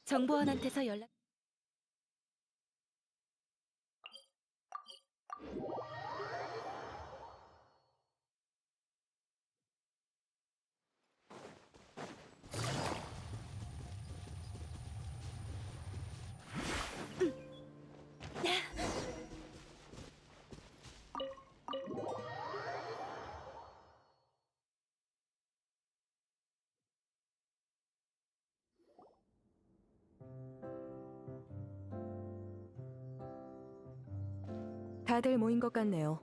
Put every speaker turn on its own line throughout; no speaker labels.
정보원한테서 연락.
다들 모인 것 같네요.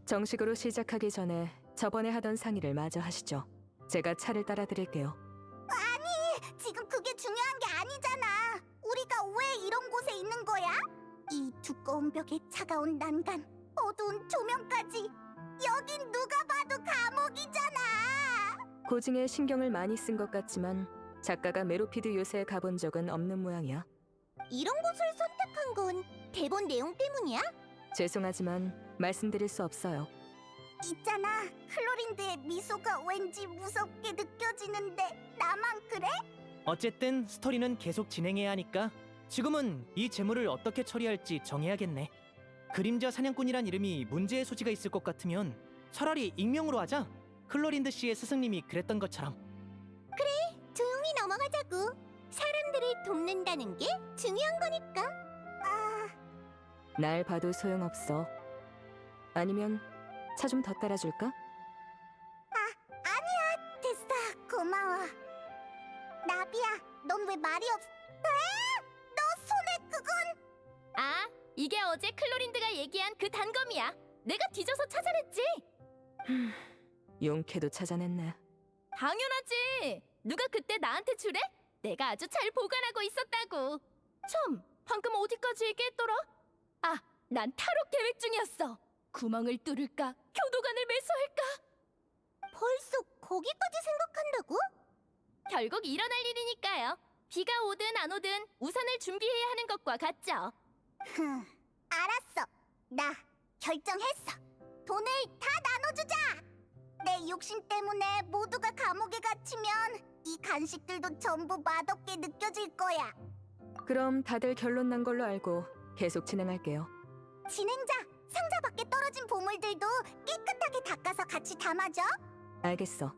정식으로 시작하기 전에 저번에 하던 상의를 마저 하시죠. 제가 차를 따라 드릴게요.
지금 그게 중요한 게 아니잖아. 우리가 왜 이런 곳에 있는 거야? 이 두꺼운 벽에 차가운 난간, 어두운 조명까지. 여긴 누가 봐도 감옥이잖아.
고증에 신경을 많이 쓴 것 같지만 작가가 메로피드 요새에 가본 적은 없는 모양이야.
이런 곳을 선택한 건 대본 내용 때문이야?
죄송하지만 말씀드릴 수 없어요.
있잖아, 클로린드의 미소가 왠지 무섭게 느껴지는데 나만 그래?
어쨌든 스토리는 계속 진행해야 하니까 지금은 이 재물을 어떻게 처리할지 정해야겠네. 그림자 사냥꾼이란 이름이 문제의 소지가 있을 것 같으면 차라리 익명으로 하자. 클로린드 씨의 스승님이 그랬던 것처럼.
조용히 넘어가자고. 사람들을 돕는다는 게 중요한 거니까.
날 봐도 소용없어. 아니면 차 좀 더 따라줄까?
아니야, 됐어. 고마워. 나비야, 넌 왜 말이 없... 너 손에 그건...
아, 이게 어제 클로린드가 얘기한 그 단검이야. 내가 뒤져서 찾아냈지.
용케도 찾아냈네.
당연하지. 누가 그때 나한테 주래? 내가 아주 잘 보관하고 있었다고. 참, 방금 어디까지 얘기했더라? 아, 난 탈옥 계획 중이었어. 구멍을 뚫을까? 교도관을 매수할까?
벌써 거기까지 생각한다고?
결국 일어날 일이니까요. 비가 오든 안 오든 우산을 준비해야 하는 것과 같죠.
알았어. 나 결정했어. 돈을 다 나눠주자. 내 욕심 때문에 모두가 감옥에 갇히면 이 간식들도 전부 맛없게 느껴질 거야.
그럼 다들 결론 난 걸로 알고 계속 진행할게요.
진행자, 상자 밖에 떨어진 보물들도 깨끗하게 닦아서 같이 담아줘.
알겠어.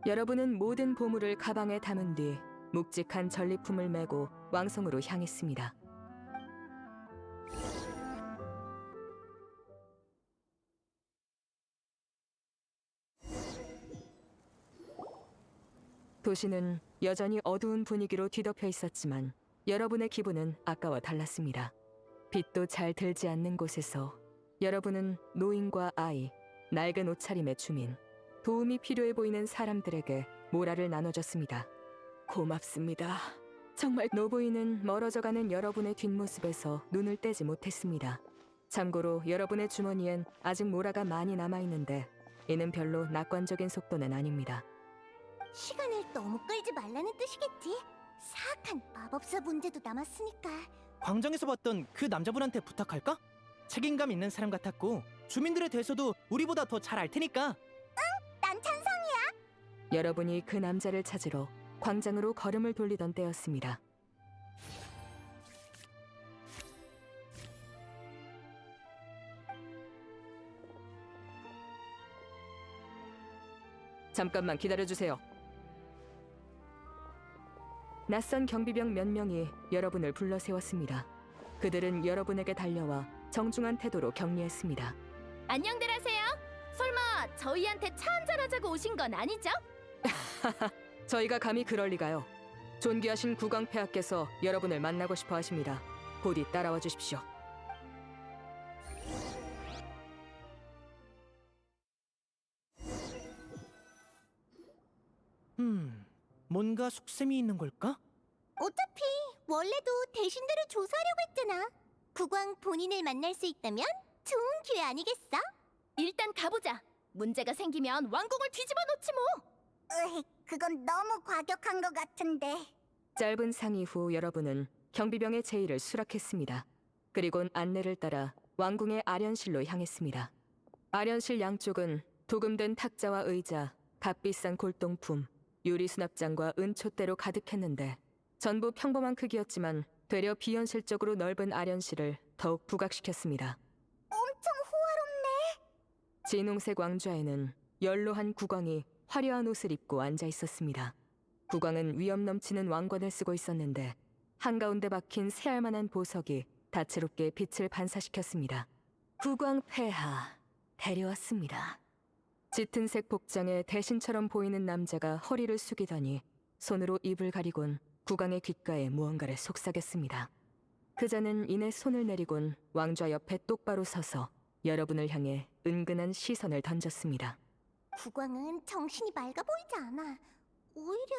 여러분은 모든 보물을 가방에 담은 뒤 묵직한 전리품을 메고 왕성으로 향했습니다. 도시는 여전히 어두운 분위기로 뒤덮여 있었지만 여러분의 기분은 아까와 달랐습니다. 빛도 잘 들지 않는 곳에서 여러분은 노인과 아이, 낡은 옷차림의 주민, 도움이 필요해 보이는 사람들에게 모라를 나눠줬습니다. 고맙습니다. 정말 노부인은 멀어져가는 여러분의 뒷모습에서 눈을 떼지 못했습니다. 참고로 여러분의 주머니엔 아직 모라가 많이 남아있는데 이는 별로 낙관적인 속도는 아닙니다.
시간을 너무 끌지 말라는 뜻이겠지. 사악한 마법사 문제도 남았으니까.
광장에서 봤던 그 남자분한테 부탁할까? 책임감 있는 사람 같았고 주민들에 대해서도 우리보다 더 잘 알 테니까.
난 찬성이야.
여러분이 그 남자를 찾으러 광장으로 걸음을 돌리던 때였습니다. 잠깐만 기다려주세요. 낯선 경비병 몇 명이 여러분을 불러 세웠습니다. 그들은 여러분에게 달려와 정중한 태도로 격리했습니다.
안녕들 하세요. 설마 저희한테 차 한잔 하자고 오신 건 아니죠?
저희가 감히 그럴 리가요. 존귀하신 국왕폐하께서 여러분을 만나고 싶어 하십니다. 부디 따라와 주십시오.
뭔가 속셈이 있는 걸까?
어차피 원래도 대신들을 조사하려고 했잖아. 국왕 본인을 만날 수 있다면 좋은 기회 아니겠어?
일단 가보자. 문제가 생기면 왕궁을 뒤집어 놓지 뭐.
그건 너무 과격한 것 같은데.
짧은 상의 후 여러분은 경비병의 제의를 수락했습니다. 그리곤 안내를 따라 왕궁의 아련실로 향했습니다. 아련실 양쪽은 도금된 탁자와 의자, 값비싼 골동품, 유리 수납장과 은촛대로 가득했는데 전부 평범한 크기였지만 되려 비현실적으로 넓은 아련실을 더욱 부각시켰습니다.
엄청 호화롭네.
진홍색 왕좌에는 연로한 국왕이 화려한 옷을 입고 앉아 있었습니다. 국왕은 위엄 넘치는 왕관을 쓰고 있었는데 한가운데 박힌 새알만한 보석이 다채롭게 빛을 반사시켰습니다. 국왕 폐하, 데려왔습니다. 짙은색 복장에 대신처럼 보이는 남자가 허리를 숙이더니 손으로 입을 가리곤 국왕의 귓가에 무언가를 속삭였습니다. 그자는 이내 손을 내리곤 왕좌 옆에 똑바로 서서 여러분을 향해 은근한 시선을 던졌습니다.
국왕은 정신이 맑아 보이지 않아. 오히려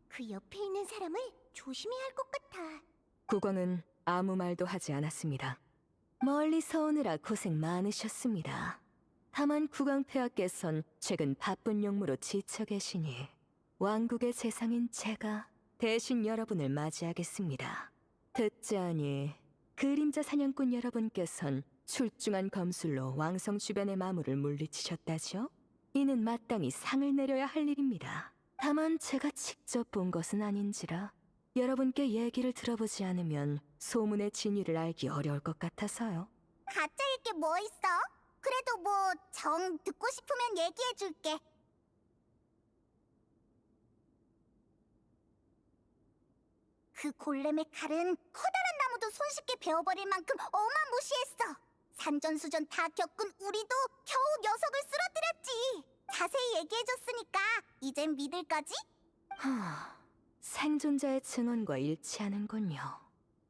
그 옆에 있는 사람을 조심해야 할 것 같아.
국왕은 아무 말도 하지 않았습니다. 멀리서 오느라 고생 많으셨습니다. 다만 국왕 폐하께선 최근 바쁜 용무로 지쳐 계시니 왕국의 재상인 제가 대신 여러분을 맞이하겠습니다. 듣자니 그림자 사냥꾼 여러분께선 출중한 검술로 왕성 주변의 마물을 물리치셨다죠? 이는 마땅히 상을 내려야 할 일입니다. 다만 제가 직접 본 것은 아닌지라 여러분께 얘기를 들어보지 않으면 소문의 진위를 알기 어려울 것 같아서요.
가짜일 게 뭐 있어? 그래도 뭐 정 듣고 싶으면 얘기해 줄게. 그 골렘의 칼은 커다란 나무도 손쉽게 베어버릴 만큼 어마무시했어. 산전수전 다 겪은 우리도 겨우 녀석을 쓰러뜨렸지. 자세히 얘기해줬으니까 이젠 믿을 거지?
생존자의 증언과 일치하는군요.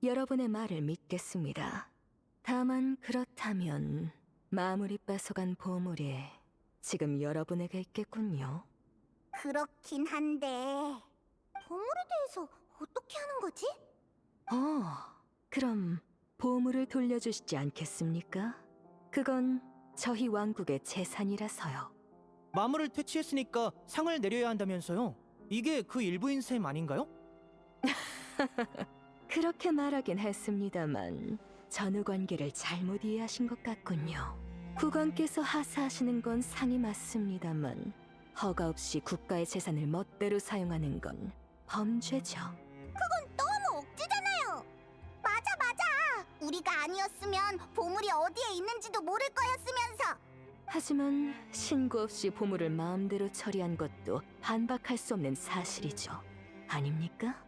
여러분의 말을 믿겠습니다. 다만 그렇다면 마무리 뺏어간 보물이 지금 여러분에게 있겠군요.
그렇긴 한데 보물에 대해서 어떻게 하는 거지?
그럼 보물을 돌려주시지 않겠습니까? 그건 저희 왕국의 재산이라서요.
마물을 퇴치했으니까 상을 내려야 한다면서요? 이게 그 일부인 셈 아닌가요?
그렇게 말하긴 했습니다만 전후 관계를 잘못 이해하신 것 같군요. 국왕께서 하사하시는 건 상이 맞습니다만 허가 없이 국가의 재산을 멋대로 사용하는 건 범죄죠.
너무 억지잖아요. 맞아. 우리가 아니었으면 보물이 어디에 있는지도 모를 거였으면서.
하지만 신고 없이 보물을 마음대로 처리한 것도 반박할 수 없는 사실이죠. 아닙니까?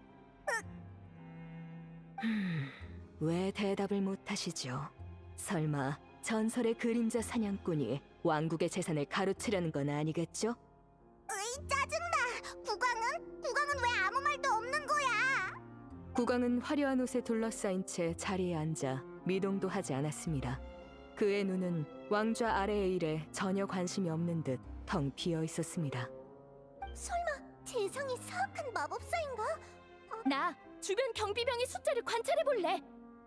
왜 대답을 못하시죠? 설마 전설의 그림자 사냥꾼이 왕국의 재산을 가로채려는 건 아니겠죠?
으이, 짜증나. 국왕은 왜 아무 말도 없는 거야?
국왕은 화려한 옷에 둘러싸인 채 자리에 앉아 미동도 하지 않았습니다. 그의 눈은 왕좌 아래의 일에 전혀 관심이 없는 듯 텅 비어 있었습니다.
설마 재상이 사악한 마법사인가?
나 주변 경비병의 숫자를 관찰해 볼래.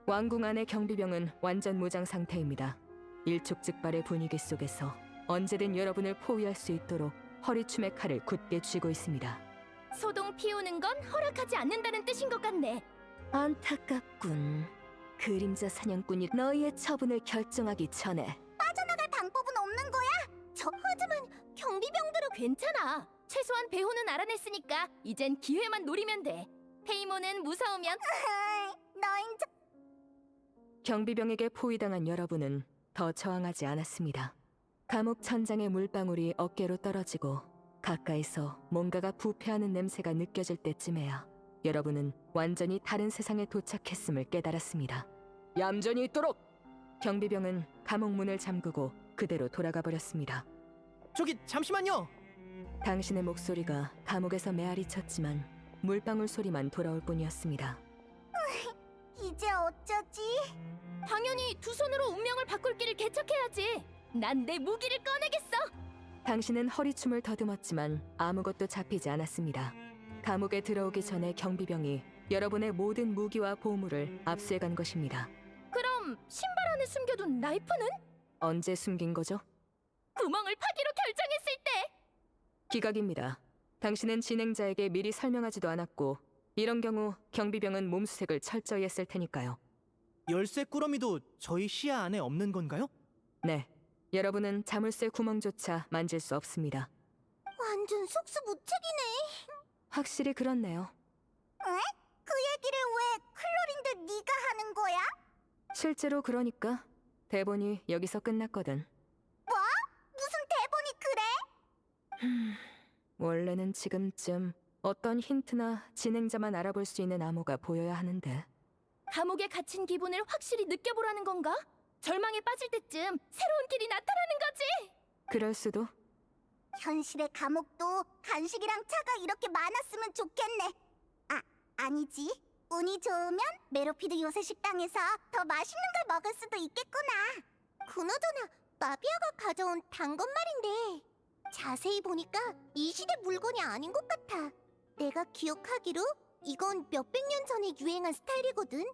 왕궁 안의 경비병은 완전 무장 상태입니다. 일촉즉발의 분위기 속에서 언제든 여러분을 포위할 수 있도록 허리춤의 칼을 굳게 쥐고 있습니다.
소동 피우는 건 허락하지 않는다는 뜻인 것 같네.
안타깝군. 그림자 사냥꾼이 너희의 처분을 결정하기 전에
빠져나갈 방법은 없는 거야? 하지만 경비병들은
괜찮아. 최소한 배후는 알아냈으니까 이젠 기회만 노리면 돼. 페이모는 무서우면
너인 저...
경비병에게 포위당한 여러분은 더 저항하지 않았습니다. 감옥 천장의 물방울이 어깨로 떨어지고 가까이서 뭔가가 부패하는 냄새가 느껴질 때쯤에야 여러분은 완전히 다른 세상에 도착했음을 깨달았습니다. 얌전히 있도록! 경비병은 감옥 문을 잠그고 그대로 돌아가 버렸습니다.
저기 잠시만요.
당신의 목소리가 감옥에서 메아리 쳤지만 물방울 소리만 돌아올 뿐이었습니다.
이제 어쩌지?
당연히 두 손으로 운명을 바꿀 길을 개척해야지. 난 내 무기를 꺼내겠어.
당신은 허리춤을 더듬었지만 아무것도 잡히지 않았습니다. 감옥에 들어오기 전에 경비병이 여러분의 모든 무기와 보물을 압수해간 것입니다.
그럼 신발 안에 숨겨둔 나이프는?
언제 숨긴 거죠?
구멍을 파기로 결정했을 때.
기각입니다. 당신은 진행자에게 미리 설명하지도 않았고 이런 경우 경비병은 몸수색을 철저히 했을 테니까요.
열쇠 꾸러미도 저희 시야 안에 없는 건가요?
네, 여러분은 자물쇠 구멍조차 만질 수 없습니다.
완전 속수무책이네.
확실히 그렇네요. 실제로 그러니까 대본이 여기서 끝났거든.
무슨 대본이 그래?
원래는 지금쯤 어떤 힌트나 진행자만 알아볼 수 있는 암호가 보여야 하는데.
감옥에 갇힌 기분을 확실히 느껴보라는 건가? 절망에 빠질 때쯤 새로운 길이 나타나는 거지.
그럴 수도.
현실의 감옥도 간식이랑 차가 이렇게 많았으면 좋겠네. 아니지. 운이 좋으면 메로피드 요새 식당에서 더 맛있는 걸 먹을 수도 있겠구나. 그나저나 나비아가 가져온 단건 말인데 자세히 보니까 이 시대 물건이 아닌 것 같아. 내가 기억하기로 이건 몇백 년 전에 유행한 스타일이거든.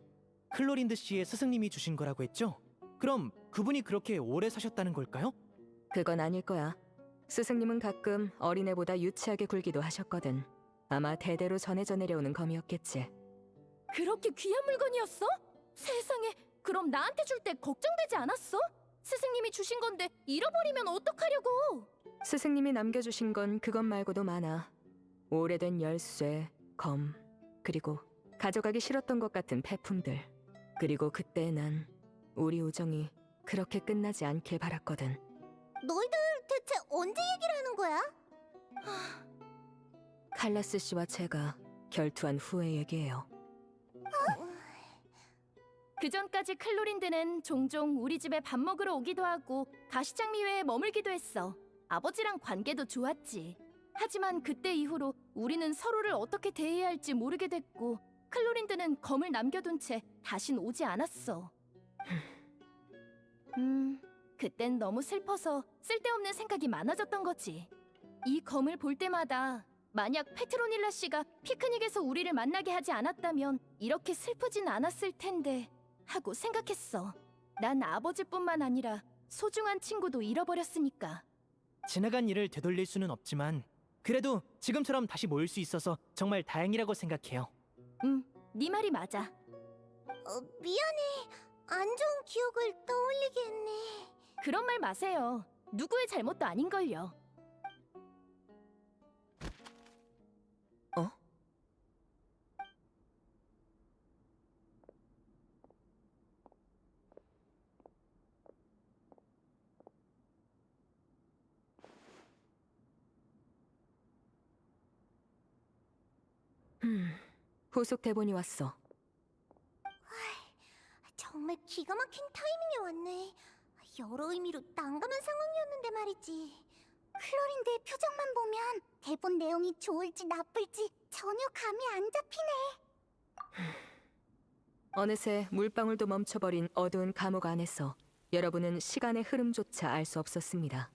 클로린드 씨의 스승님이 주신 거라고 했죠? 그럼 그분이 그렇게 오래 사셨다는 걸까요?
그건 아닐 거야. 스승님은 가끔 어린애보다 유치하게 굴기도 하셨거든. 아마 대대로 전해져 내려오는 검이었겠지.
그렇게 귀한 물건이었어? 세상에, 그럼 나한테 줄 때 걱정되지 않았어? 스승님이 주신 건데 잃어버리면 어떡하려고?
스승님이 남겨주신 건 그것 말고도 많아. 오래된 열쇠, 검, 그리고 가져가기 싫었던 것 같은 폐품들. 그리고 그때 난 우리 우정이 그렇게 끝나지 않길 바랐거든.
너희들 대체 언제 얘기를 하는 거야?
칼라스 씨와 제가 결투한 후의 얘기예요.
그 전까지 클로린드는 종종 우리 집에 밥 먹으러 오기도 하고 가시장미회에 머물기도 했어. 아버지랑 관계도 좋았지. 하지만 그때 이후로 우리는 서로를 어떻게 대해야 할지 모르게 됐고 클로린드는 검을 남겨둔 채 다신 오지 않았어. 그땐 너무 슬퍼서 쓸데없는 생각이 많아졌던 거지. 이 검을 볼 때마다 만약 페트로닐라 씨가 피크닉에서 우리를 만나게 하지 않았다면 이렇게 슬프진 않았을 텐데 하고 생각했어. 난 아버지뿐만 아니라 소중한 친구도 잃어버렸으니까.
지나간 일을 되돌릴 수는 없지만 그래도 지금처럼 다시 모일 수 있어서 정말 다행이라고 생각해요.
네 말이 맞아.
미안해. 안 좋은 기억을 떠올리게 했네.
그런 말 마세요. 누구의 잘못도 아닌걸요.
어? 후속 대본이 왔어.
정말 기가 막힌 타이밍에 왔네. 여러 의미로 난감한 상황이었는데 말이지. 클로린드의 표정만 보면 대본 내용이 좋을지 나쁠지 전혀 감이 안 잡히네.
어느새 물방울도 멈춰버린 어두운 감옥 안에서 여러분은 시간의 흐름조차 알 수 없었습니다.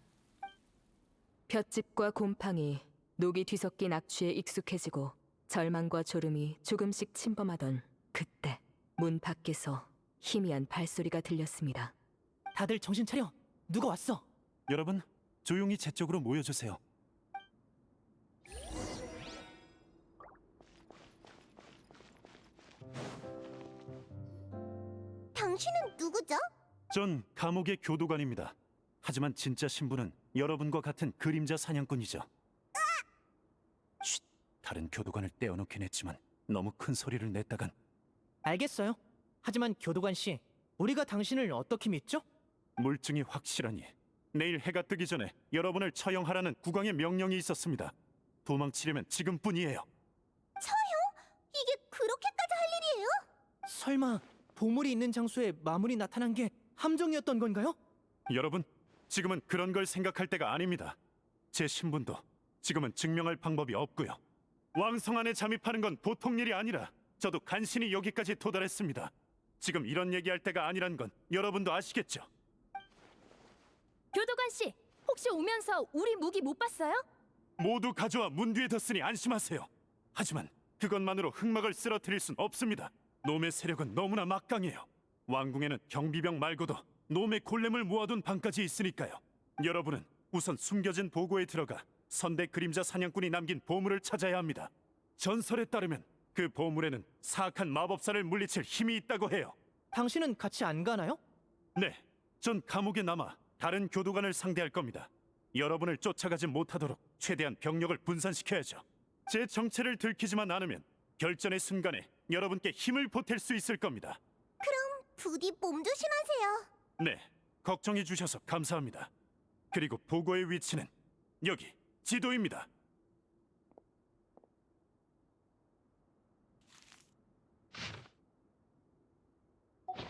볏짚과 곰팡이, 녹이 뒤섞인 악취에 익숙해지고 절망과 졸음이 조금씩 침범하던 그때 문 밖에서 희미한 발소리가 들렸습니다.
다들 정신 차려. 누가 왔어?
여러분, 조용히 제 쪽으로 모여주세요.
당신은 누구죠?
전 감옥의 교도관입니다. 하지만 진짜 신분은 여러분과 같은 그림자 사냥꾼이죠. 쉿! 다른 교도관을 떼어놓긴 했지만 너무 큰 소리를 냈다간.
알겠어요. 하지만 교도관 씨, 우리가 당신을 어떻게 믿죠?
물증이 확실하니 내일 해가 뜨기 전에 여러분을 처형하라는 국왕의 명령이 있었습니다. 도망치려면 지금뿐이에요.
이게 그렇게까지 할 일이에요?
설마 보물이 있는 장소에 마물이 나타난 게 함정이었던 건가요?
여러분, 지금은 그런 걸 생각할 때가 아닙니다. 제 신분도 지금은 증명할 방법이 없고요. 왕성 안에 잠입하는 건 보통 일이 아니라 저도 간신히 여기까지 도달했습니다. 지금 이런 얘기할 때가 아니란 건 여러분도 아시겠죠?
교도관 씨, 혹시 오면서 우리 무기 못 봤어요?
모두 가져와 문 뒤에 뒀으니 안심하세요. 하지만 그것만으로 흑막을 쓰러뜨릴 순 없습니다. 놈의 세력은 너무나 막강해요. 왕궁에는 경비병 말고도 놈의 골렘을 모아둔 방까지 있으니까요. 여러분은 우선 숨겨진 보고에 들어가 선대 그림자 사냥꾼이 남긴 보물을 찾아야 합니다. 전설에 따르면 그 보물에는 사악한 마법사를 물리칠 힘이 있다고 해요.
당신은 같이 안 가나요?
네, 전 감옥에 남아 다른 교도관을 상대할 겁니다. 여러분을 쫓아가지 못하도록 최대한 병력을 분산시켜야죠. 제 정체를 들키지만 않으면 결전의 순간에 여러분께 힘을 보탤 수 있을 겁니다.
부디 몸 조심하세요.
네, 걱정해 주셔서 감사합니다. 그리고 보고의 위치는 여기 지도입니다.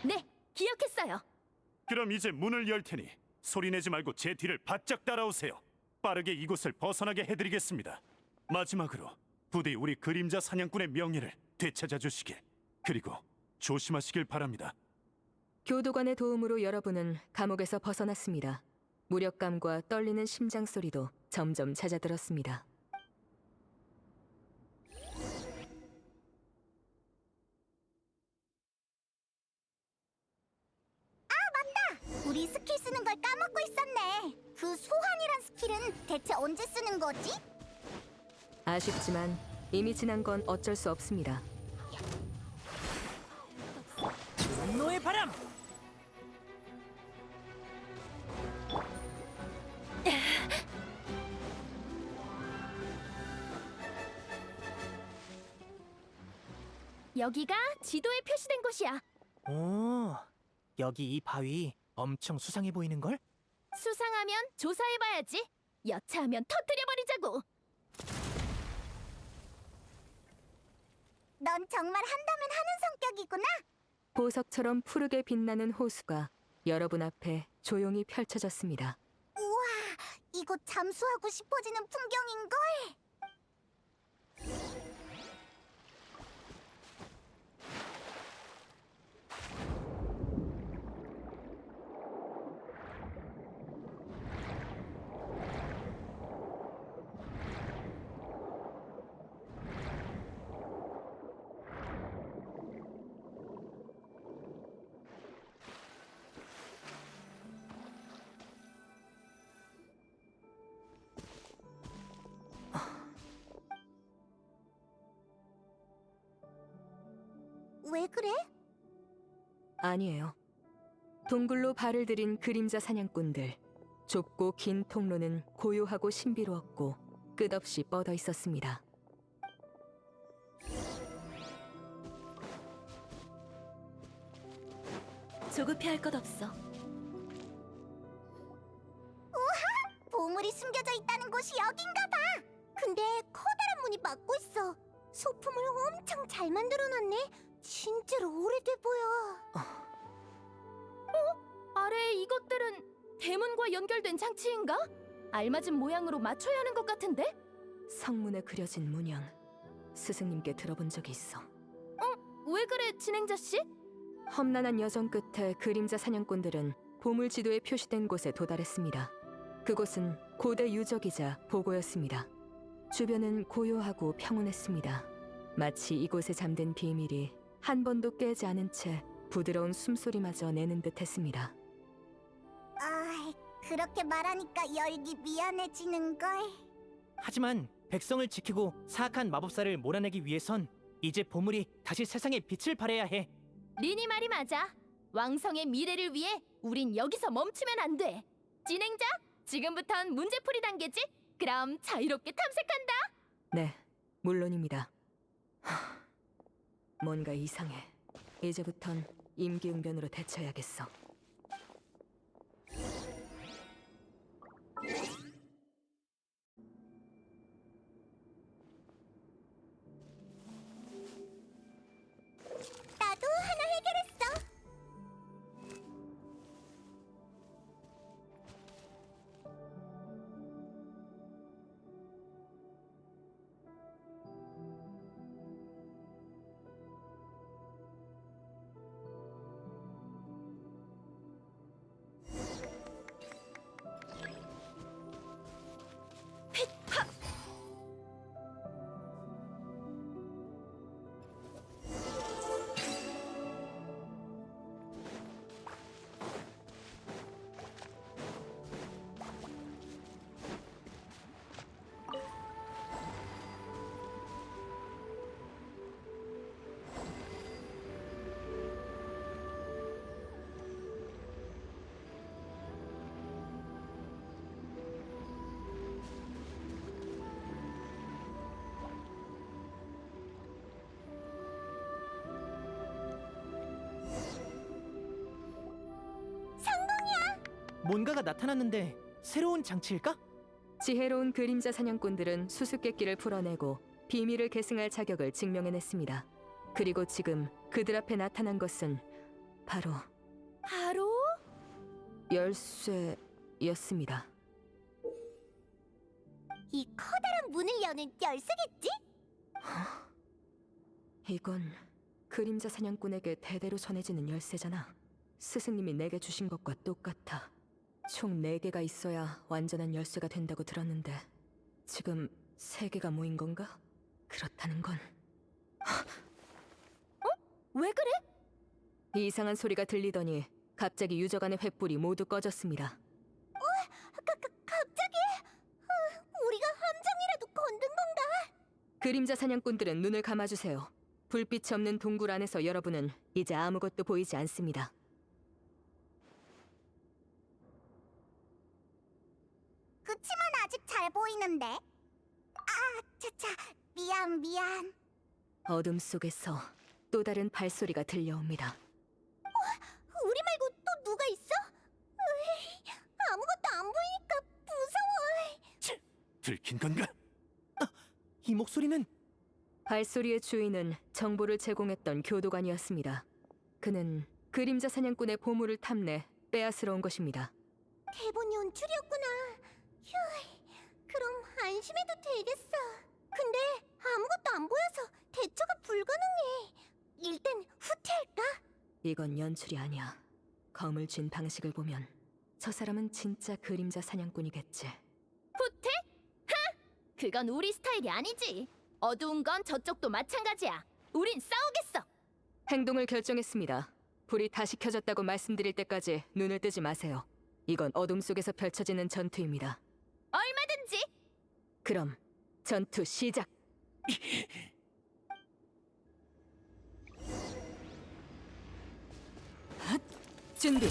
네, 기억했어요.
그럼 이제 문을 열 테니 소리내지 말고 제 뒤를 바짝 따라오세요. 빠르게 이곳을 벗어나게 해드리겠습니다. 마지막으로 부디 우리 그림자 사냥꾼의 명예를 되찾아 주시길, 그리고 조심하시길 바랍니다.
교도관의 도움으로 여러분은 감옥에서 벗어났습니다. 무력감과 떨리는 심장 소리도 점점 잦아들었습니다.
우리 스킬 쓰는 걸 까먹고 있었네. 그 소환이란 스킬은 대체 언제 쓰는 거지?
아쉽지만 이미 지난 건 어쩔 수 없습니다.
분노의 바람!
여기가 지도에 표시된 곳이야.
오, 여기 이 바위 엄청 수상해 보이는걸?
수상하면 조사해봐야지. 여차하면 터뜨려버리자고.
넌 정말 한다면 하는 성격이구나.
보석처럼 푸르게 빛나는 호수가 여러분 앞에 조용히 펼쳐졌습니다.
우와, 이곳 잠수하고 싶어지는 풍경인걸. 왜 그래?
아니에요. 동굴로 발을 들인 그림자 사냥꾼들. 좁고 긴 통로는 고요하고 신비로웠고 끝없이 뻗어 있었습니다.
조급해할 것 없어.
보물이 숨겨져 있다는 곳이 여긴가 봐. 근데 커다란 문이 막고 있어. 소품을 엄청 잘 만들어놨네. 진짜로 오래돼 보여.
아래에 이것들은 대문과 연결된 장치인가? 알맞은 모양으로 맞춰야 하는 것 같은데?
성문에 그려진 문양. 스승님께 들어본 적이 있어.
왜 그래, 진행자 씨?
험난한 여정 끝에 그림자 사냥꾼들은 보물 지도에 표시된 곳에 도달했습니다. 그곳은 고대 유적이자 보고였습니다. 주변은 고요하고 평온했습니다. 마치 이곳에 잠든 비밀이 한 번도 깨지 않은 채 부드러운 숨소리마저 내는 듯했습니다.
아, 그렇게 말하니까 열기 미안해지는걸.
하지만 백성을 지키고 사악한 마법사를 몰아내기 위해선 이제 보물이 다시 세상에 빛을 발해야 해.
리니 말이 맞아. 왕성의 미래를 위해 우린 여기서 멈추면 안 돼. 진행자, 지금부턴 문제풀이 단계지? 그럼 자유롭게 탐색한다.
네, 물론입니다. 뭔가 이상해. 이제부턴 임기응변으로 대처해야겠어.
나도 하나 해결했어.
뭔가가 나타났는데 새로운 장치일까?
지혜로운 그림자 사냥꾼들은 수수께끼를 풀어내고 비밀을 계승할 자격을 증명해냈습니다. 그리고 지금 그들 앞에 나타난 것은 바로
바로?
열쇠였습니다.
이 커다란 문을 여는 열쇠겠지?
이건 그림자 사냥꾼에게 대대로 전해지는 열쇠잖아. 스승님이 내게 주신 것과 똑같아. 총 4개가 있어야 완전한 열쇠가 된다고 들었는데 지금 3개가 모인 건가? 그렇다는 건
왜 그래?
이상한 소리가 들리더니 갑자기 유저간의 횃불이 모두 꺼졌습니다.
갑자기? 우리가 함정이라도 건든 건가?
그림자 사냥꾼들은 눈을 감아주세요. 불빛이 없는 동굴 안에서 여러분은 이제 아무것도 보이지 않습니다.
그치만 아직 잘 보이는데. 아, 차차. 미안.
어둠 속에서 또 다른 발소리가 들려옵니다.
우리 말고 또 누가 있어? 으이, 아무것도 안 보이니까 무서워.
들킨 건가?
이 목소리는
발소리의 주인은 정보를 제공했던 교도관이었습니다. 그는 그림자 사냥꾼의 보물을 탐내 빼앗으러 온 것입니다.
대본 연출이었구나. 휴, 그럼 안심해도 되겠어. 근데 아무것도 안 보여서 대처가 불가능해. 일단 후퇴할까?
이건 연출이 아니야. 검을 쥔 방식을 보면 저 사람은 진짜 그림자 사냥꾼이겠지.
후퇴? 하! 그건 우리 스타일이 아니지. 어두운 건 저쪽도 마찬가지야. 우린 싸우겠어.
행동을 결정했습니다. 불이 다시 켜졌다고 말씀드릴 때까지 눈을 뜨지 마세요. 이건 어둠 속에서 펼쳐지는 전투입니다.
얼마든지.
그럼 전투 시작! 준비!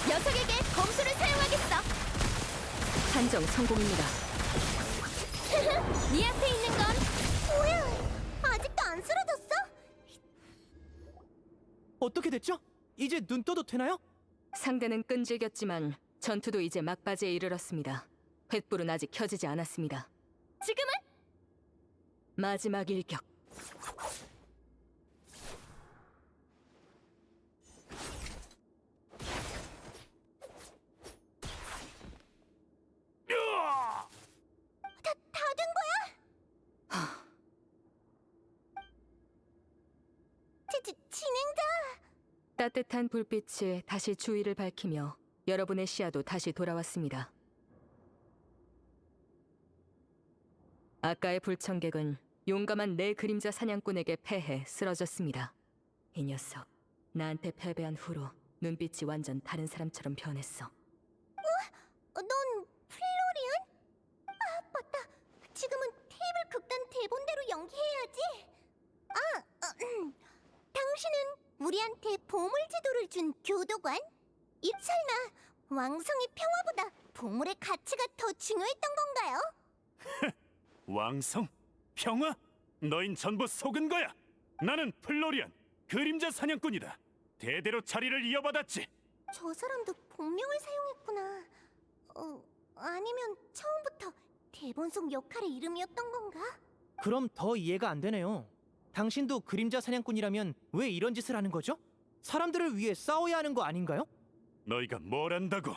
녀석에게 검수를 사용하겠어.
한정 성공입니다.
네 앞에 있는 건
뭐야? 아직도 안 쓰러졌어?
어떻게 됐죠? 이제 눈 떠도 되나요?
상대는 끈질겼지만 전투도 이제 막바지에 이르렀습니다. 횃불은 아직 켜지지 않았습니다.
지금은?
마지막 일격.
다 된 거야? 진행자.
따뜻한 불빛이 다시 주위를 밝히며 여러분의 시야도 다시 돌아왔습니다. 아까의 불청객은 용감한 내 그림자 사냥꾼에게 패해 쓰러졌습니다. 이 녀석, 나한테 패배한 후로 눈빛이 완전 다른 사람처럼 변했어.
넌 플로리안? 아, 맞다. 지금은 테이블 극단 대본대로 연기해야지. 당신은 우리한테 보물 지도를 준 교도관? 이 설마 왕성의 평화보다 보물의 가치가 더 중요했던 건가요?
왕성? 평화? 너흰 전부 속은 거야. 나는 플로리안, 그림자 사냥꾼이다. 대대로 자리를 이어받았지.
저 사람도 본명을 사용했구나. 아니면 처음부터 대본 속 역할의 이름이었던 건가?
그럼 더 이해가 안 되네요. 당신도 그림자 사냥꾼이라면 왜 이런 짓을 하는 거죠? 사람들을 위해 싸워야 하는 거 아닌가요?
너희가 뭘 안다고?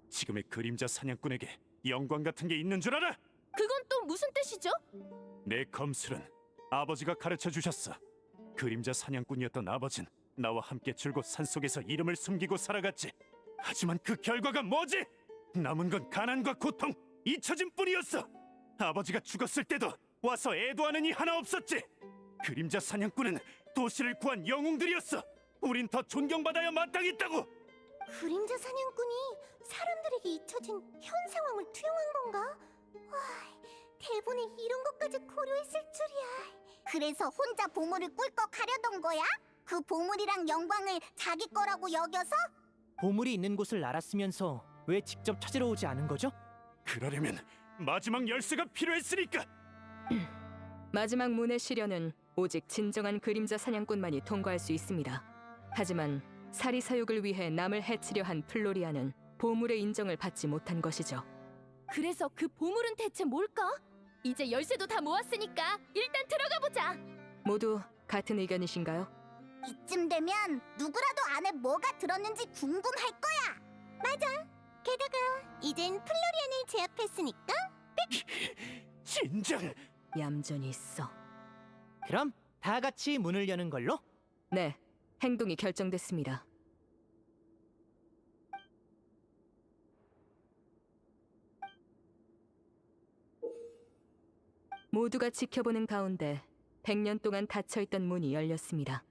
지금의 그림자 사냥꾼에게 영광 같은 게 있는 줄 알아?
그건 또 무슨 뜻이죠?
내 검술은 아버지가 가르쳐 주셨어. 그림자 사냥꾼이었던 아버진 나와 함께 줄곧 산속에서 이름을 숨기고 살아갔지. 하지만 그 결과가 뭐지? 남은 건 가난과 고통, 잊혀짐 뿐이었어. 아버지가 죽었을 때도 와서 애도하는 이 하나 없었지. 그림자 사냥꾼은 도시를 구한 영웅들이었어. 우린 더 존경받아야 마땅했다고.
그림자 사냥꾼이 사람들에게 잊혀진 현 상황을 투영한 건가? 와, 대본에 이런 것까지 고려했을 줄이야. 그래서 혼자 보물을 꿀꺽 하려던 거야? 그 보물이랑 영광을 자기 거라고 여겨서?
보물이 있는 곳을 알았으면서 왜 직접 찾으러 오지 않은 거죠?
그러려면 마지막 열쇠가 필요했으니까.
마지막 문의 시련은 오직 진정한 그림자 사냥꾼만이 통과할 수 있습니다. 하지만 사리사욕을 위해 남을 해치려 한 플로리아는 보물의 인정을 받지 못한 것이죠.
그래서 그 보물은 대체 뭘까? 이제 열쇠도 다 모았으니까 일단 들어가 보자.
모두 같은 의견이신가요?
이쯤 되면 누구라도 안에 뭐가 들었는지 궁금할 거야. 맞아. 게다가 이젠 플로리안을 제압했으니까
진정!
얌전히 있어.
그럼 다 같이 문을 여는 걸로?
네, 행동이 결정됐습니다. 모두가 지켜보는 가운데 100년 동안 닫혀있던 문이 열렸습니다.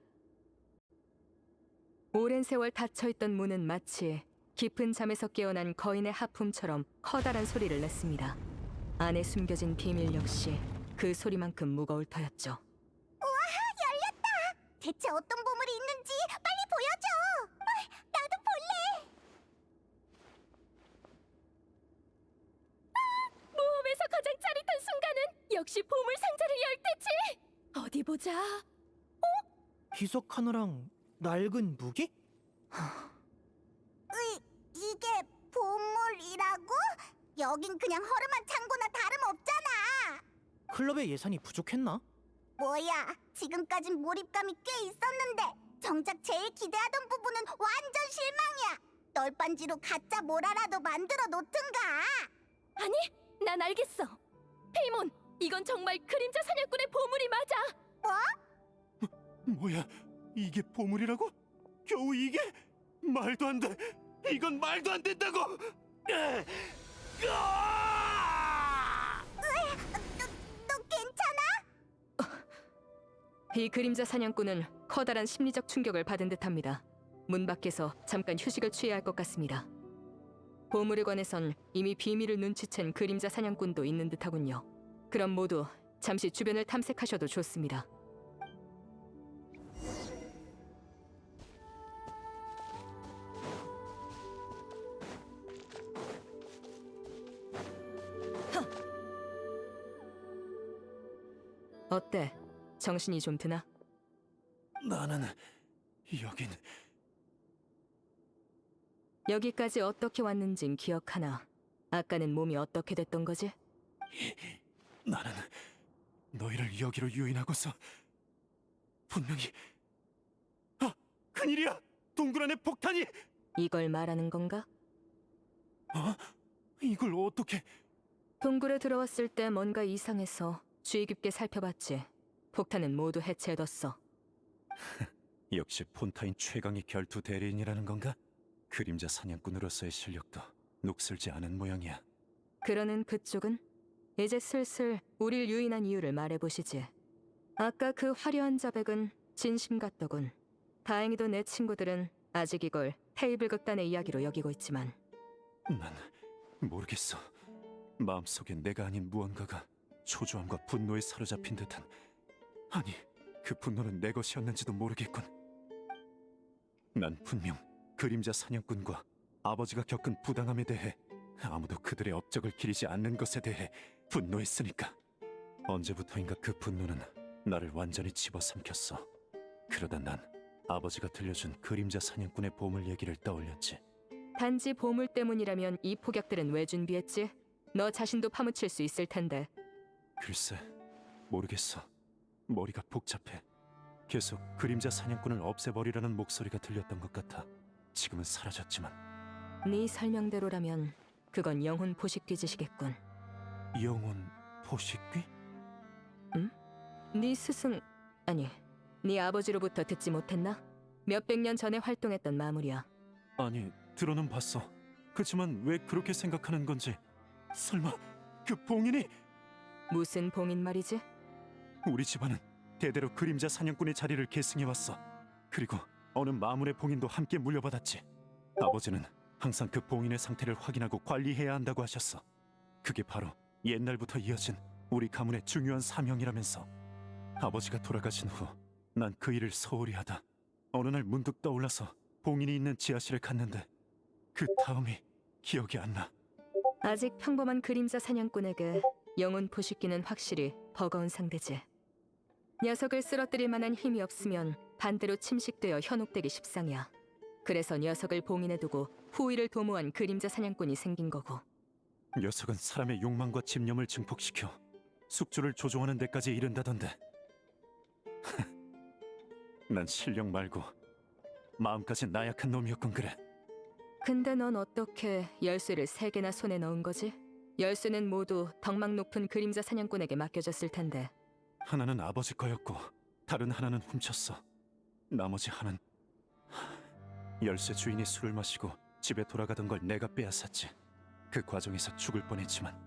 오랜 세월 닫혀있던 문은 마치 깊은 잠에서 깨어난 거인의 하품처럼 커다란 소리를 냈습니다. 안에 숨겨진 비밀 역시 그 소리만큼 무거울 터였죠.
대체 어떤 보물이 있는지 빨리 보여줘. 나도 볼래.
모험에서 가장 짜릿한 순간은 역시 보물 상자를 열 때지. 어디 보자.
비석 하나랑 낡은 무기?
이게 보물이라고? 여긴 그냥 허름한 창고나 다름없잖아.
클럽의 예산이 부족했나?
뭐야, 지금까진 몰입감이 꽤 있었는데 정작 제일 기대하던 부분은 완전 실망이야. 널빤지로 가짜 뭐라라도 만들어 놓든가.
아니, 난 알겠어. 페이몬, 이건 정말 그림자 사냥꾼의 보물이 맞아.
뭐야, 이게 보물이라고? 겨우 이게? 말도 안 돼! 이건 말도 안 된다고!
너 괜찮아?
이 그림자 사냥꾼은 커다란 심리적 충격을 받은 듯합니다. 문 밖에서 잠깐 휴식을 취해야 할 것 같습니다. 보물에 관해선 이미 비밀을 눈치챈 그림자 사냥꾼도 있는 듯하군요. 그럼 모두 잠시 주변을 탐색하셔도 좋습니다. 어때? 정신이 좀 드나?
나는 여긴
여기까지 어떻게 왔는진 기억하나? 아까는 몸이 어떻게 됐던 거지?
나는 너희를 여기로 유인하고서 분명히 큰일이야! 동굴 안에 폭탄이!
이걸 말하는 건가?
이걸 어떻게...
동굴에 들어왔을 때 뭔가 이상해서 주의 깊게 살펴봤지. 폭탄은 모두 해체해뒀어.
역시 폰타인 최강의 결투 대리인이라는 건가? 그림자 사냥꾼으로서의 실력도 녹슬지 않은 모양이야.
그러는 그쪽은? 이제 슬슬 우릴 유인한 이유를 말해보시지. 아까 그 화려한 자백은 진심 같더군. 다행히도 내 친구들은 아직 이걸 테이블 극단의 이야기로 여기고 있지만
난 모르겠어. 마음속에 내가 아닌 무언가가 초조함과 분노에 사로잡힌 듯한... 아니, 그 분노는 내 것이었는지도 모르겠군. 난 분명 그림자 사냥꾼과 아버지가 겪은 부당함에 대해, 아무도 그들의 업적을 기리지 않는 것에 대해 분노했으니까. 언제부터인가 그 분노는 나를 완전히 집어삼켰어. 그러다 난 아버지가 들려준 그림자 사냥꾼의 보물 얘기를 떠올렸지.
단지 보물 때문이라면 이 폭약들은 왜 준비했지? 너 자신도 파묻힐 수 있을 텐데.
글쎄, 모르겠어. 머리가 복잡해. 계속 그림자 사냥꾼을 없애버리라는 목소리가 들렸던 것 같아. 지금은 사라졌지만.
네 설명대로라면 그건 영혼 포식귀 짓이겠군.
영혼 포식귀?
네 스승... 아니, 네 아버지로부터 듣지 못했나? 몇백 년 전에 활동했던 마물이야.
아니, 들어는 봤어. 그치만 왜 그렇게 생각하는 건지. 설마 그 봉인이...
무슨 봉인 말이지?
우리 집안은 대대로 그림자 사냥꾼의 자리를 계승해왔어. 그리고 어느 마물의 봉인도 함께 물려받았지. 아버지는 항상 그 봉인의 상태를 확인하고 관리해야 한다고 하셨어. 그게 바로 옛날부터 이어진 우리 가문의 중요한 사명이라면서. 아버지가 돌아가신 후 난 그 일을 소홀히 하다 어느 날 문득 떠올라서 봉인이 있는 지하실을 갔는데 그 다음이 기억이 안 나.
아직 평범한 그림자 사냥꾼에게 영혼 포식귀는 확실히 버거운 상대지. 녀석을 쓰러뜨릴 만한 힘이 없으면 반대로 침식되어 현혹되기 십상이야. 그래서 녀석을 봉인해두고 후위를 도모한 그림자 사냥꾼이 생긴 거고.
녀석은 사람의 욕망과 집념을 증폭시켜 숙주를 조종하는 데까지 이른다던데. 난 실력 말고 마음까지 나약한 놈이었건 그래.
근데 넌 어떻게 열쇠를 3개나 손에 넣은 거지? 열쇠는 모두 덕망 높은 그림자 사냥꾼에게 맡겨졌을 텐데.
하나는 아버지 거였고 다른 하나는 훔쳤어. 나머지 하나는 열쇠 주인이 술을 마시고 집에 돌아가던 걸 내가 빼앗았지. 그 과정에서 죽을 뻔했지만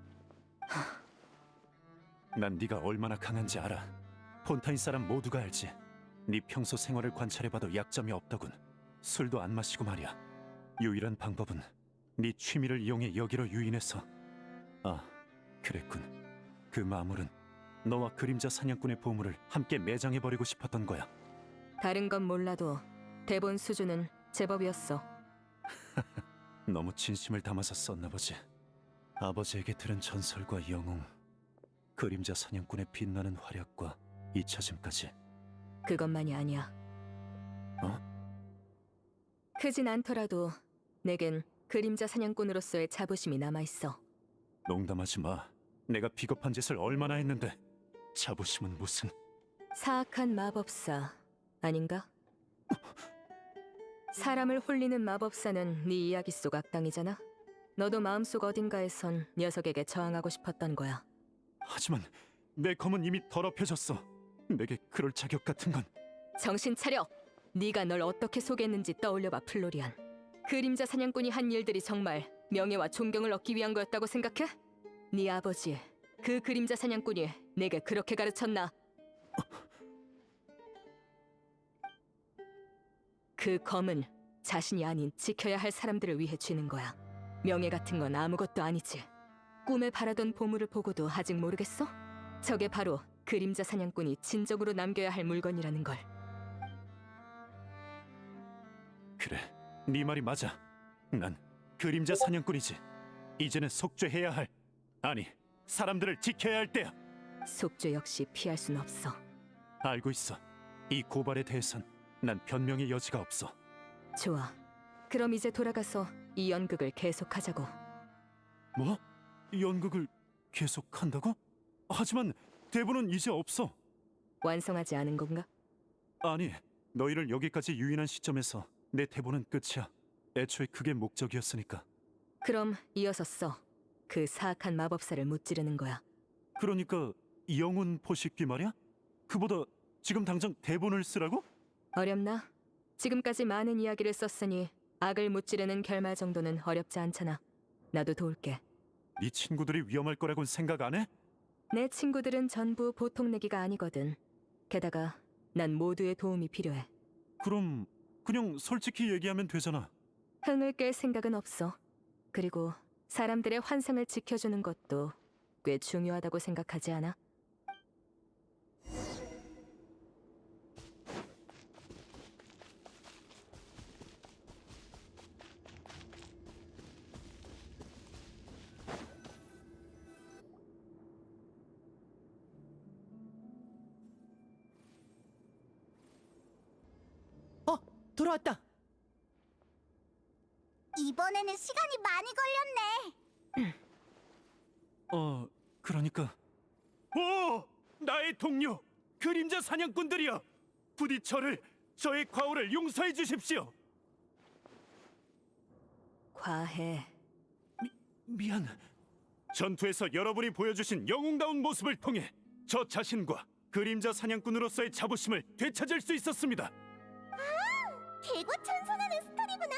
난 네가 얼마나 강한지 알아. 폰타인 사람 모두가 알지. 네 평소 생활을 관찰해봐도 약점이 없더군. 술도 안 마시고 말이야. 유일한 방법은 네 취미를 이용해 여기로 유인해서. 아, 그랬군. 그 마물은 너와 그림자 사냥꾼의 보물을 함께 매장해버리고 싶었던 거야.
다른 건 몰라도 대본 수준은 제법이었어.
너무 진심을 담아서 썼나 보지. 아버지에게 들은 전설과 영웅, 그림자 사냥꾼의 빛나는 활약과 잊혀짐까지.
그것만이 아니야.
어?
크진 않더라도 내겐 그림자 사냥꾼으로서의 자부심이 남아있어.
농담하지 마. 내가 비겁한 짓을 얼마나 했는데. 자부심은 무슨.
사악한 마법사 아닌가? 사람을 홀리는 마법사는 네 이야기 속 악당이잖아. 너도 마음속 어딘가에선 녀석에게 저항하고 싶었던 거야.
하지만 내 검은 이미 더럽혀졌어. 내게 그럴 자격 같은 건.
정신 차려! 네가 널 어떻게 소개했는지 떠올려봐, 플로리안. 그림자 사냥꾼이 한 일들이 정말 명예와 존경을 얻기 위한 거였다고 생각해? 네 아버지, 그 그림자 사냥꾼이 내게 그렇게 가르쳤나? 그 검은 자신이 아닌 지켜야 할 사람들을 위해 쥐는 거야. 명예 같은 건 아무것도 아니지. 꿈에 바라던 보물을 보고도 아직 모르겠어? 저게 바로 그림자 사냥꾼이 진정으로 남겨야 할 물건이라는 걸.
그래, 네 말이 맞아. 난 그림자 사냥꾼이지. 이제는 속죄해야 할, 아니, 사람들을 지켜야 할 때야.
속죄 역시 피할 순 없어.
알고 있어. 이 고발에 대해선 난 변명의 여지가 없어.
좋아. 그럼 이제 돌아가서 이 연극을 계속하자고.
뭐? 연극을 계속한다고? 하지만 대본은 이제 없어.
완성하지 않은 건가?
아니, 너희를 여기까지 유인한 시점에서 내 대본은 끝이야. 애초에 그게 목적이었으니까.
그럼 이어서 써. 그 사악한 마법사를 무찌르는 거야.
그러니까 영혼 포식기 말이야? 그보다 지금 당장 대본을 쓰라고?
어렵나? 지금까지 많은 이야기를 썼으니 악을 무찌르는 결말 정도는 어렵지 않잖아. 나도 도울게.
네 친구들이 위험할 거라고는 생각 안 해?
내 친구들은 전부 보통 내기가 아니거든. 게다가 난 모두의 도움이 필요해.
그럼 그냥 솔직히 얘기하면 되잖아.
흥을 깰 생각은 없어. 그리고 사람들의 환상을 지켜주는 것도 꽤 중요하다고 생각하지 않아?
돌아왔다.
이번에는 시간이 많이 걸렸네.
그러니까. 오! 나의 동료! 그림자 사냥꾼들이여! 부디 저의 과오를 용서해 주십시오!
과해.
미안. 전투에서 여러분이 보여주신 영웅다운 모습을 통해 저 자신과 그림자 사냥꾼으로서의 자부심을 되찾을 수 있었습니다.
개구 천선하는 스토리구나.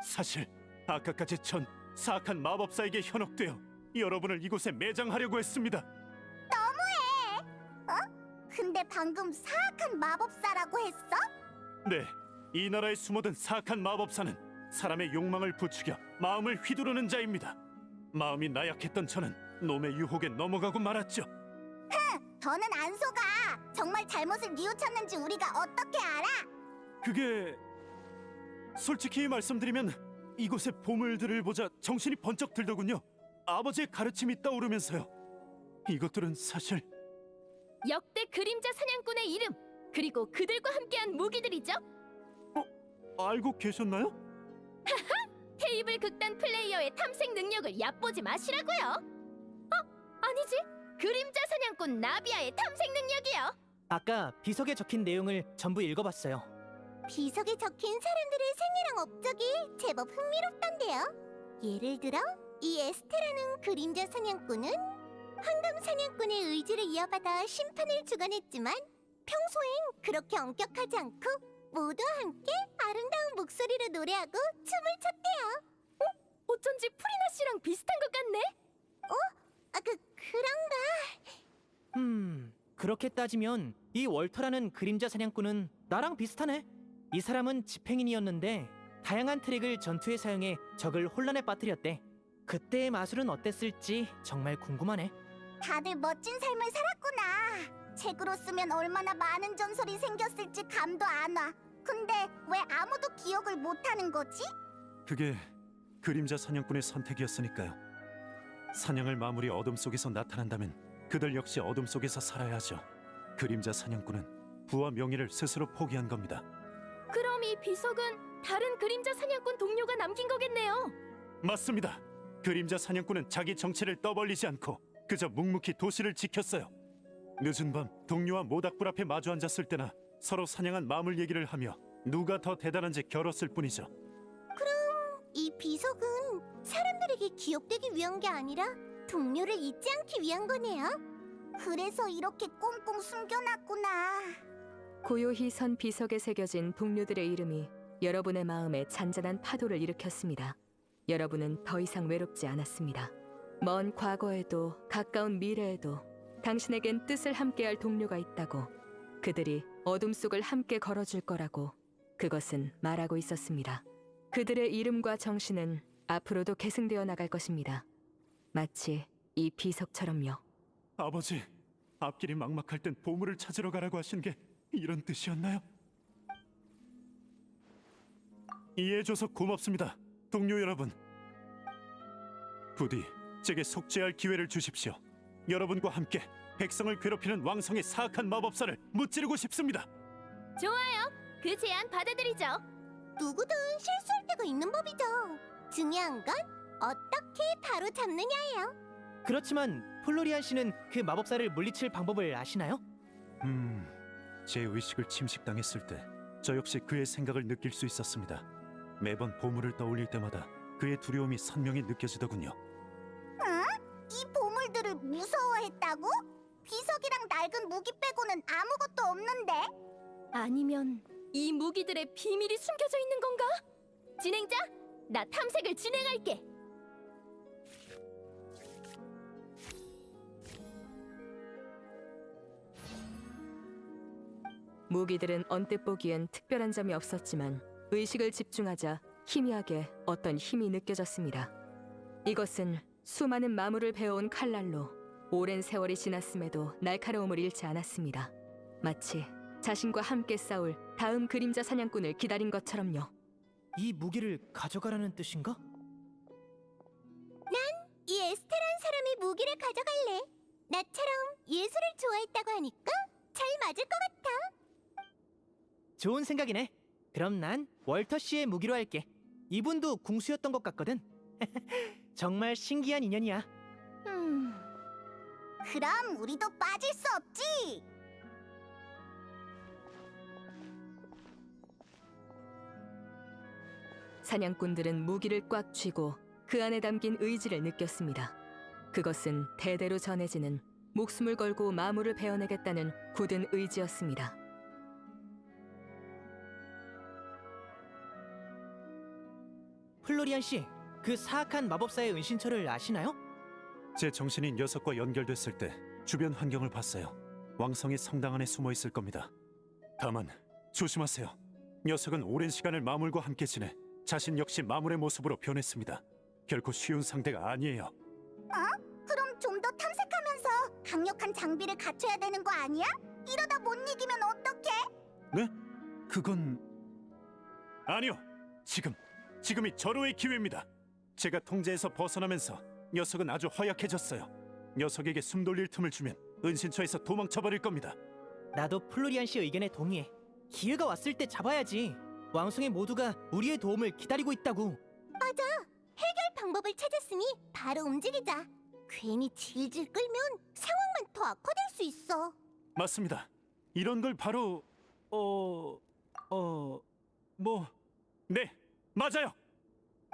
사실 아까까지 전 사악한 마법사에게 현혹되어 여러분을 이곳에 매장하려고 했습니다.
근데 방금 사악한 마법사라고 했어?
네, 이 나라에 숨어든 사악한 마법사는 사람의 욕망을 부추겨 마음을 휘두르는 자입니다. 마음이 나약했던 저는 놈의 유혹에 넘어가고 말았죠.
더는 안 속아. 정말 잘못을 뉘우쳤는지 우리가 어떻게 알아?
그게 솔직히 말씀드리면 이곳의 보물들을 보자 정신이 번쩍 들더군요. 아버지의 가르침이 떠오르면서요. 이것들은 사실
역대 그림자 사냥꾼의 이름, 그리고 그들과 함께한 무기들이죠.
알고 계셨나요?
테이블 극단 플레이어의 탐색 능력을 얕보지 마시라고요. 아니지. 그림자 사냥꾼 나비아의 탐색 능력이요.
아까 비석에 적힌 내용을 전부 읽어봤어요.
비석에 적힌 사람들의 생애랑 업적이 제법 흥미롭던데요. 예를 들어 이 에스테라는 그림자 사냥꾼은 황금 사냥꾼의 의지를 이어받아 심판을 주관했지만 평소엔 그렇게 엄격하지 않고 모두와 함께 아름다운 목소리로 노래하고 춤을 췄대요.
어쩐지 프리나 씨랑 비슷한 것 같네.
그런가?
그렇게 따지면 이 월터라는 그림자 사냥꾼은 나랑 비슷하네. 이 사람은 집행인이었는데 다양한 트릭을 전투에 사용해 적을 혼란에 빠뜨렸대. 그때의 마술은 어땠을지 정말 궁금하네.
다들 멋진 삶을 살았구나. 책으로 쓰면 얼마나 많은 전설이 생겼을지 감도 안 와. 근데 왜 아무도 기억을 못하는 거지?
그게 그림자 사냥꾼의 선택이었으니까요. 사냥을 마무리 어둠 속에서 나타난다면 그들 역시 어둠 속에서 살아야죠. 그림자 사냥꾼은 부와 명예를 스스로 포기한 겁니다.
그럼 이 비석은 다른 그림자 사냥꾼 동료가 남긴 거겠네요.
맞습니다. 그림자 사냥꾼은 자기 정체를 떠벌리지 않고 그저 묵묵히 도시를 지켰어요. 늦은 밤 동료와 모닥불 앞에 마주 앉았을 때나 서로 사냥한 마물 얘기를 하며 누가 더 대단한지 겨뤘을 뿐이죠.
이 비석은 사람들에게 기억되기 위한 게 아니라 동료를 잊지 않기 위한 거네요. 그래서 이렇게 꽁꽁 숨겨놨구나.
고요히 선 비석에 새겨진 동료들의 이름이 여러분의 마음에 잔잔한 파도를 일으켰습니다. 여러분은 더 이상 외롭지 않았습니다. 먼 과거에도 가까운 미래에도 당신에겐 뜻을 함께할 동료가 있다고, 그들이 어둠 속을 함께 걸어줄 거라고 그것은 말하고 있었습니다. 그들의 이름과 정신은 앞으로도 계승되어 나갈 것입니다. 마치 이 비석처럼요.
아버지, 앞길이 막막할 땐 보물을 찾으러 가라고 하신 게 이런 뜻이었나요? 이해해줘서 고맙습니다, 동료 여러분. 부디 제게 속죄할 기회를 주십시오. 여러분과 함께 백성을 괴롭히는 왕성의 사악한 마법사를 무찌르고 싶습니다.
좋아요. 그 제안 받아들이죠.
누구든 실수할 때가 있는 법이죠. 중요한 건 어떻게 바로 잡느냐예요.
그렇지만 플로리안 씨는 그 마법사를 물리칠 방법을 아시나요?
제 의식을 침식당했을 때 저 역시 그의 생각을 느낄 수 있었습니다. 매번 보물을 떠올릴 때마다 그의 두려움이 선명히 느껴지더군요.
이 보물들을 무서워했다고? 비석이랑 낡은 무기 빼고는 아무것도 없는데?
아니면 이 무기들의 비밀이 숨겨져 있는 건가? 진행자, 나 탐색을 진행할게.
무기들은 언뜻 보기엔 특별한 점이 없었지만 의식을 집중하자 희미하게 어떤 힘이 느껴졌습니다. 이것은 수많은 마물을 베어온 칼날로 오랜 세월이 지났음에도 날카로움을 잃지 않았습니다. 마치 자신과 함께 싸울 다음 그림자 사냥꾼을 기다린 것처럼요.
이 무기를 가져가라는 뜻인가?
이 에스테라는 사람이 무기를 가져갈래. 나처럼 예술을 좋아했다고 하니까 잘 맞을 것 같아.
좋은 생각이네. 그럼 난 월터 씨의 무기로 할게. 이분도 궁수였던 것 같거든. 정말 신기한 인연이야.
그럼 우리도 빠질 수 없지.
사냥꾼들은 무기를 꽉 쥐고 그 안에 담긴 의지를 느꼈습니다. 그것은 대대로 전해지는 목숨을 걸고 마물을 베어내겠다는 굳은 의지였습니다.
플로리안 씨, 그 사악한 마법사의 은신처를 아시나요?
제 정신이 녀석과 연결됐을 때 주변 환경을 봤어요. 왕성의 성당 안에 숨어 있을 겁니다. 다만 조심하세요. 녀석은 오랜 시간을 마물과 함께 지내 자신 역시 마물의 모습으로 변했습니다. 결코 쉬운 상대가 아니에요.
그럼 좀 더 탐색하면서 강력한 장비를 갖춰야 되는 거 아니야? 이러다 못 이기면 어떡해?
네? 그건... 아니요. 지금이 절호의 기회입니다. 제가 통제에서 벗어나면서 녀석은 아주 허약해졌어요. 녀석에게 숨 돌릴 틈을 주면 은신처에서 도망쳐버릴 겁니다.
나도 플로리안 씨 의견에 동의해. 기회가 왔을 때 잡아야지. 왕성의 모두가 우리의 도움을 기다리고 있다고.
방법을 찾았으니 바로 움직이자. 괜히 질질 끌면 상황만 더 악화될 수 있어.
맞습니다. 이런 걸 바로 네, 맞아요.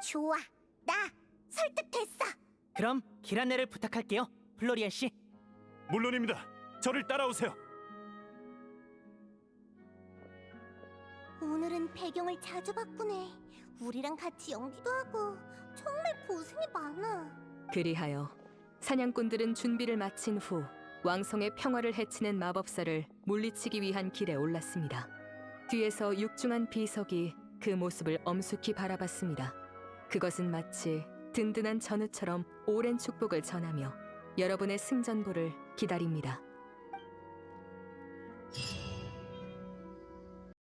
좋아, 나 설득됐어.
그럼 길 안내를 부탁할게요, 플로리안 씨.
물론입니다. 저를 따라오세요.
오늘은 배경을 자주 바꾸네. 우리랑 같이 연기도 하고 정말 고생이 많아.
그리하여 사냥꾼들은 준비를 마친 후 왕성의 평화를 해치는 마법사를 물리치기 위한 길에 올랐습니다. 뒤에서 육중한 비석이 그 모습을 엄숙히 바라봤습니다. 그것은 마치 든든한 전우처럼 오랜 축복을 전하며 여러분의 승전보를 기다립니다.